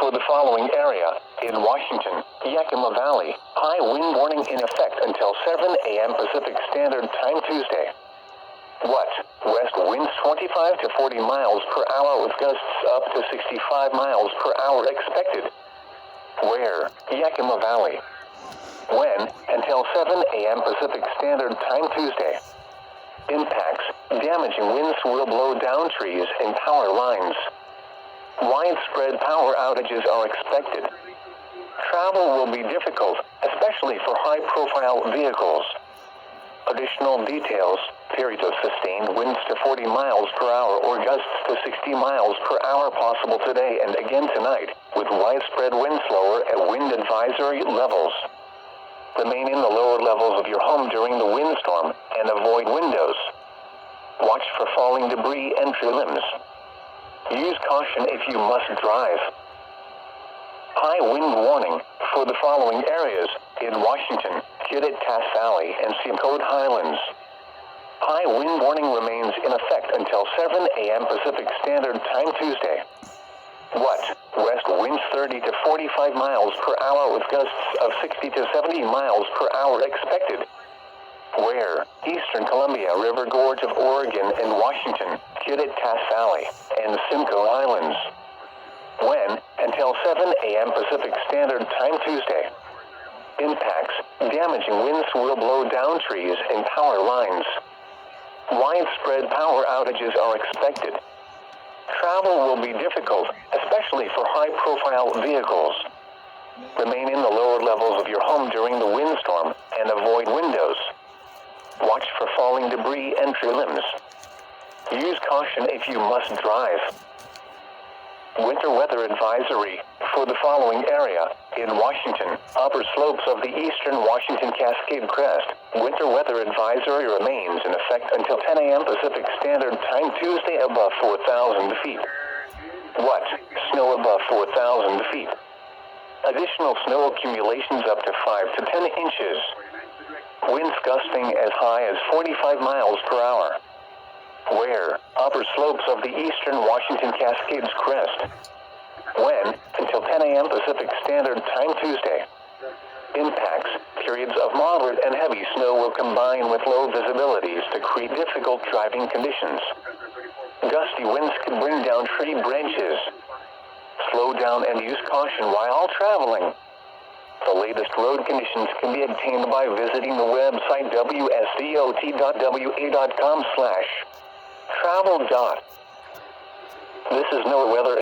for the following area. In Washington, Yakima Valley, high wind warning in effect until 7 a.m. Pacific Standard Time Tuesday. What? West winds 25 to 40 miles per hour with gusts up to 65 miles per hour expected. Where? Yakima Valley. When? Until 7 a.m. Pacific Standard Time Tuesday. Impacts. Damaging winds will blow down trees and power lines. Widespread power outages are expected. Travel will be difficult, especially for high-profile vehicles. Additional details: periods of sustained winds to 40 miles per hour or gusts to 60 miles per hour possible today and again tonight, with widespread wind slower at wind advisory levels. Remain in the lower levels of your home during the windstorm and avoid windows. Watch for falling debris and tree limbs. Use caution if you must drive. High wind warning for the following areas: in Washington, Kittitas Valley, and Seacode Highlands. High wind warning remains in effect until 7 a.m. Pacific Standard Time Tuesday. What? West winds 30 to 45 miles per hour with gusts of 60 to 70 miles per hour expected. Where? Eastern Columbia River Gorge of Oregon and Washington, Kittitas Valley, and Simcoe Islands. When? Until 7 a.m. Pacific Standard Time Tuesday. Impacts. Damaging winds will blow down trees and power lines. Widespread power outages are expected. Travel will be difficult, especially for high-profile vehicles. Remain in the lower levels of your home during the windstorm and avoid windows. Watch for falling debris and tree limbs. Use caution if you must drive. Winter weather advisory for the following area: in Washington, upper slopes of the eastern Washington Cascade Crest. Winter weather advisory remains in effect until 10 a.m. Pacific Standard Time Tuesday above 4,000 feet. What? Snow above 4,000 feet. Additional snow accumulations up to 5 to 10 inches. Winds gusting as high as 45 miles per hour. Where? Upper slopes of the eastern Washington Cascades Crest. When? Until 10 a.m. Pacific Standard Time Tuesday. Impacts. Periods of moderate and heavy snow will combine with low visibilities to create difficult driving conditions. Gusty winds can bring down tree branches. Slow down and use caution while traveling. The latest road conditions can be obtained by visiting the website wsdot.wa.com/travel. This is NOAA weather.